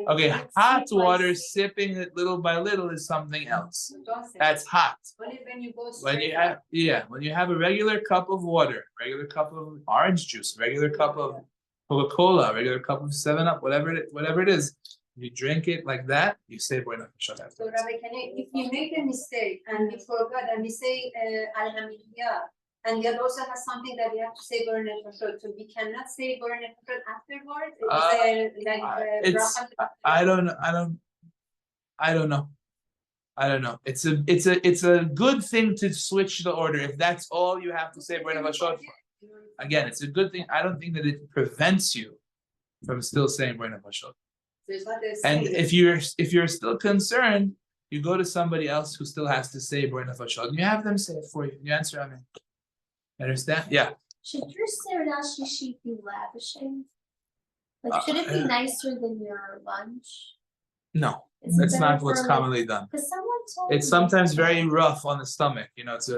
Okay, hot water, sipping it little by little is something else. That's hot. Only when you go When you straight when you have a regular cup of water, regular cup of orange juice, regular cup of Coca-Cola, regular cup of 7-Up, whatever it is, you drink it like that, you say borei nefashot So afterwards. Rabbi, if you make a mistake and we forgot and we say alhamdulillah, and yet also has something that we have to say borei nefashot, so we cannot say borei nefashot afterwards. It's I don't know. It's a good thing to switch the order if that's all you have to say borei nefashot for. Again, it's a good thing. I don't think that it prevents you from still saying borei nefashot. And if you're still concerned, you go to somebody else who still has to say borei nefashot, and you have them say it for you. You answer amen. Understand? Yeah. Should your Seudah Shishit be lavishing? Like, should it be nicer than your lunch? No, Is it that's better not what's for, like- commonly done. Cause someone told It's me- sometimes very rough on the stomach. Is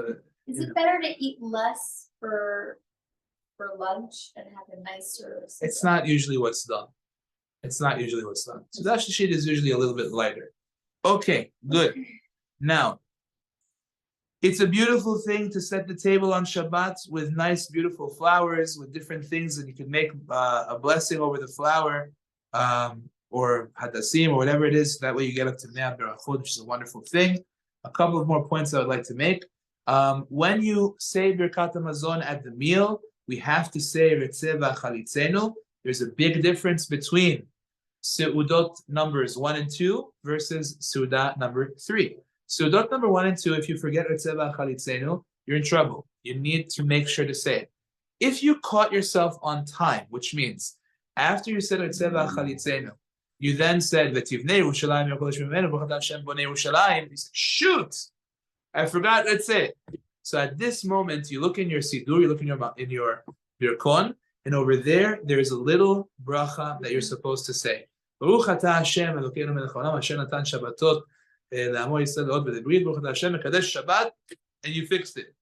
Is it better to eat less for lunch and have a nicer? It's not usually what's done. So that shishit is usually a little bit lighter. Okay, good. Now, it's a beautiful thing to set the table on Shabbat with nice, beautiful flowers, with different things, and you can make a blessing over the flower, or hadassim, or whatever it is. That way you get up to Mea Berachot, which is a wonderful thing. A couple of more points I would like to make. When you say Birkat HaMazon at the meal, we have to say Ritzeh V'Chalitzenu. There's a big difference between Seudot numbers 1 and 2 versus Seudah number 3. Seudot number 1 and 2, if you forget Ritzeh V'Chalitzenu, you're in trouble. You need to make sure to say it. If you caught yourself on time, which means after you said Ritzeh V'Chalitzenu, you then said V'tivnei Yerushalayim Yokodesh Mimenu B'chad Hashem Bonei Yerushalayim. You said, shoot, I forgot. Let's say. So at this moment, you look in your sidur, you look in your birkon, and over there is a little bracha that you're supposed to say. Baruch atah Hashem Elokeinu melech haolam asher natan Shabbatot le'amo Yisrael le'od v'le'brit Baruch atah Hashem mekadesh Shabbat, and you fixed it.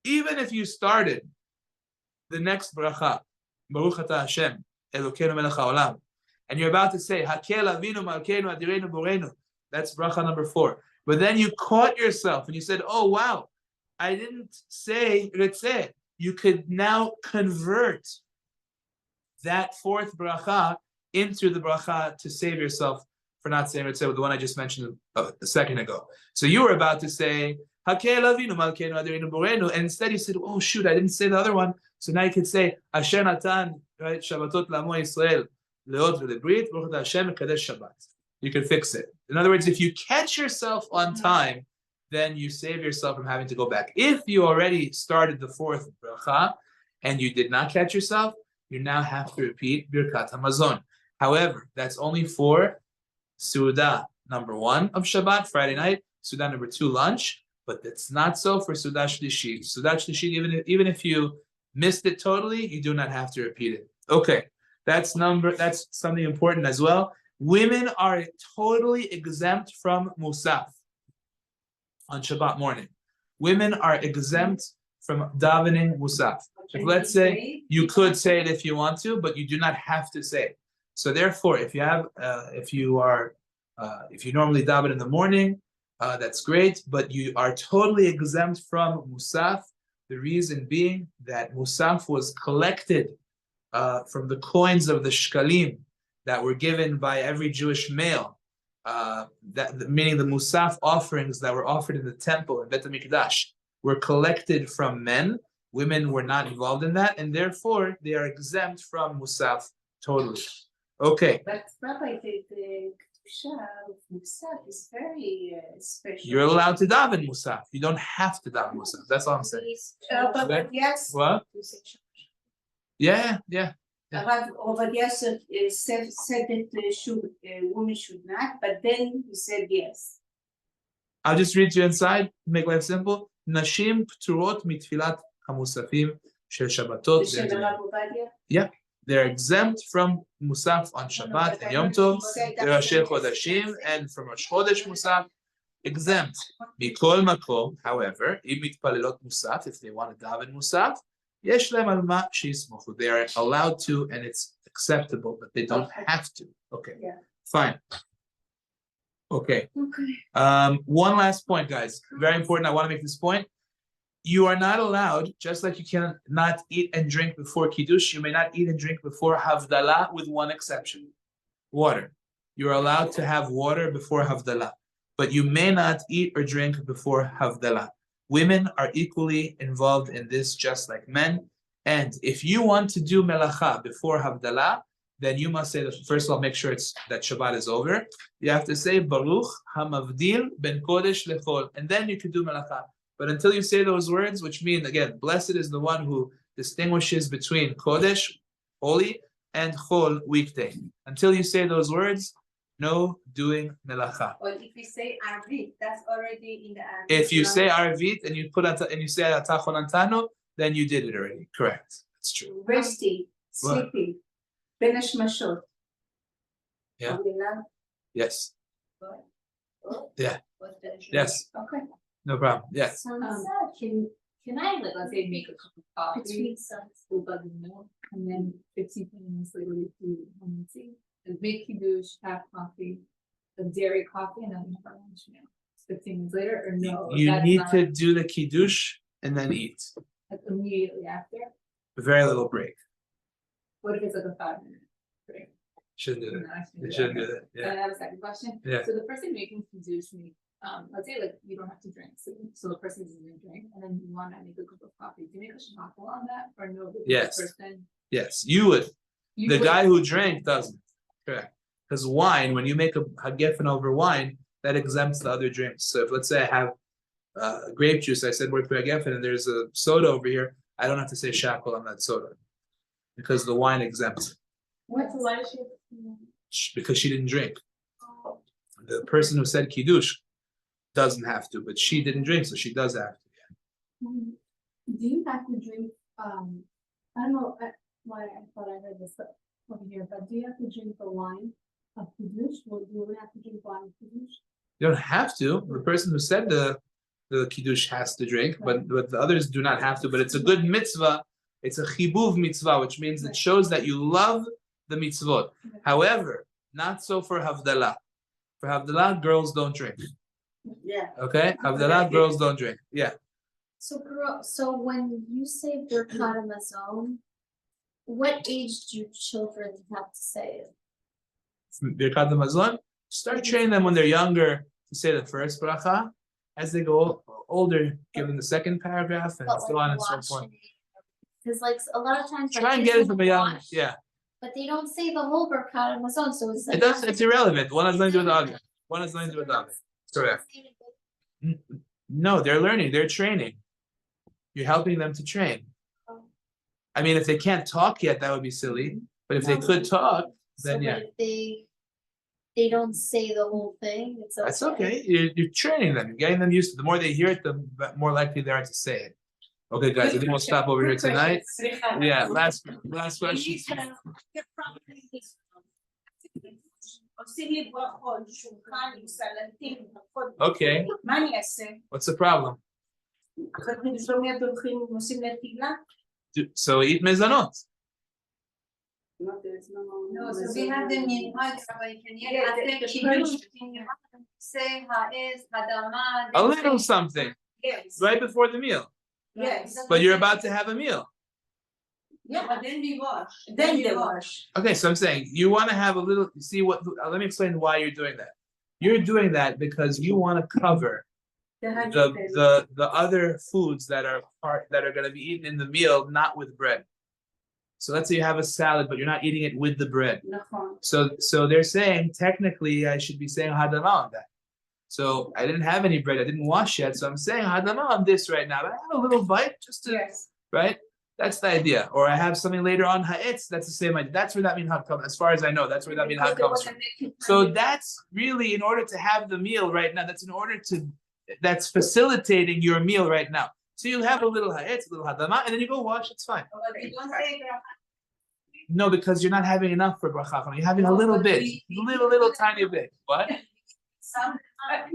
Even if you started the next bracha, Baruch atah Hashem Elokeinu melech haolam, and you're about to say Hakel Avinu Malkeinu Adirenu Borenu, that's bracha number 4. But then you caught yourself and you said, oh wow, I didn't say Ritzeh. You could now convert that 4th bracha into the bracha to save yourself for not saying Ritzeh, the one I just mentioned a second ago. So you were about to say Hakel Avinu Malkeinu Adirenu Borenu, and instead you said, oh shoot, I didn't say the other one. So now you could say Asher Natan, right? Shabbatot La'amo Yisrael le'od v'lebrit Baruch atah Hashem mekadesh Shabbat. You can fix it. In other words, if you catch yourself on time, then you save yourself from having to go back. If you already started the 4th bracha and you did not catch yourself, you now have to repeat Birkat HaMazon. However, that's only for Seudah number 1 of Shabbat, Friday night, Seudah number 2, lunch, but it's not so for Seudah Shlishit. Seudah Shlishit, even if you missed it totally, you do not have to repeat it. Okay, that's something important as well. Women are totally exempt from Musaf on Shabbat morning. Women are exempt from davening Musaf. If And let's we say say you it could also- say it if you want to, but you do not have to say it. So therefore, if you have, if you normally daven in the morning, that's great, but you are totally exempt from musaf. The reason being that musaf was collected from the coins of the shkalim that were given by every Jewish male. Meaning the musaf offerings that were offered in the temple in Bet HaMikdash were collected from men. Women were not involved in that, and therefore they are exempt from musaf totally. Okay, But Rabbi, the Kedusha of Musaf is very special. you're allowed to daven musaf. You don't have to daven musaf. That's all I'm saying. But yes. What? Yeah. Rav Ovadia said that women should not, but then he said yes. I'll just read you inside, make life simple. Nashim pturot mitfilat hamusafim shel Shabbatot. בשם הרב עובדיה? Yeah, they're exempt from Musaf on Shabbat and Yom Tov, the Rosh Chodeshim, and from Rosh Chodesh Musaf, exempt. Mikol Makom, however, אם מתפללות Musaf, if they want to daven Musaf, יש להם על מה שיסמוכו. They are allowed to, and it's acceptable, but they don't have to. Okay, Yeah. fine. Okay. One last point, guys. Very important. I want to make this point. You are not allowed, just like you cannot eat and drink before Kiddush, you may not eat and drink before Havdallah with one exception. Water. You're allowed to have water before Havdallah, but you may not eat or drink before Havdallah. Women are equally involved in this just like men. And if you want to do melacha before Havdallah, then you must say that, first of all, make sure that Shabbat is over. You have to say Baruch HaMavdil Ben Kodesh Lechol, and then you can do melacha. But until you say those words, which mean, again, blessed is the one who distinguishes between Kodesh, holy, and Chol, weekday. Until you say those words, no doing melacha. Or if we say Arvit, that's already in the Arvit. If you say Arvit and you say Atachon Antano, then you did it already. Correct. That's true. Resting, sleeping, בין השמשות. Yeah. המילה? Yes. What? Yeah. What's the issue? Yes. Okay. No problem. Yes. Can I like, let's say, make a cup of coffee, Between suns. with butter and milk, and then 15 minutes later we do lemon tea, and make Kiddush, have coffee, a dairy coffee, and then have our lunch meal. 15 minutes later, or no? You that's need not- to do the Kiddush and then eat. like, immediately after. A very little break. What if it's like a 5-minute break? Shouldn't do No, that. I shouldn't You do shouldn't that. do that. And Yeah. I have a second question. Yeah. So the person making Kiddush me, let's say like you don't have to drink, so the person doesn't drink, and then you want to make a cup of coffee. Do you make a shahakal on that or no? Because the Yes. person- Yes. You would. you The would- guy who drank doesn't. Correct. Because wine, when you make a geffen over wine, that exempts the other drinks. So if let's say I have grape juice, I said we're a geffen, and there's a soda over here, I don't have to say shackle on that soda because the wine exempts. What's the why does she? Because she didn't drink. The person who said Kiddush doesn't have to, but she didn't drink, so she does have to. Do you have to drink, I don't know, why I thought I read this over here, but do you have to drink the wine of Kiddush, or do you have to drink wine of Kiddush? You don't have to. The person who said the Kiddush has to drink, but the others do not have to. But it's a good mitzvah. It's a chibuv mitzvah, which means it shows that you love the mitzvot. However, not so for Havdallah. For Havdallah, girls don't drink. Yeah. Okay? Havdallah, girls don't drink. Yeah. So when you say Birkat Hamazon, what age do children have to say it? Birkat Hamazon, start training them when they're younger to say the first bracha. As they go older, give them the second paragraph and so on and so forth. Because like a lot of times. Try and get it from a young, yeah. But they don't say the whole Birkat Hamazon, so it's like. It does, it's irrelevant. One has nothing to do with the other. One has nothing to do with the other. Correct. No, they're learning, they're training. You're helping them to train. I mean, if they can't talk yet, that would be silly. But if they could talk, So then yeah. what if they don't say the whole thing, it's okay. That's okay. You're training them, you're getting them used to it. The more they hear it, the more likely they are to say it. Okay, guys, I think we'll stop over here tonight. Yeah, last question. עושים לי ברכות, שולחן עם סלטים, ברכות. Okay, מה אני אעשה? what's the problem? אחרי שלומי הדורכים עושים נטילה? So eat mezanot. No, there's no. No, so we have the minhag, Rabbi Kenyan, Yeah, after the Kiddush, Kiddush. say ha'ez, hadama. A little something Yes, right before the meal, yes. but you're about to have a meal. Yeah, but then we wash. Then we they wash. Okay, so I'm saying you want to have a little. See what? Let me explain why you're doing that. You're doing that because you want to cover the other foods that are going to be eaten in the meal, not with bread. So let's say you have a salad, but you're not eating it with the bread. So they're saying technically I should be saying hadama on that. So I didn't have any bread, I didn't wash yet, so I'm saying hadama on this right now. But I have a little bite just to right. That's the idea. Or I have something later on ha'etz. That's the same idea. That's where that minhag comes. As far as I know, that's where that minhag comes from. So that's really in order to have the meal right now. That's facilitating your meal right now. So you have a little ha'etz, a little hadama, and then you go wash. It's fine. No, because you're not having enough for bracha. You're having a little bit, little tiny bit. What?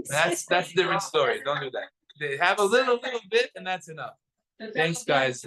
That's a different story. Don't do that. They have a little bit, and that's enough. Thanks, guys.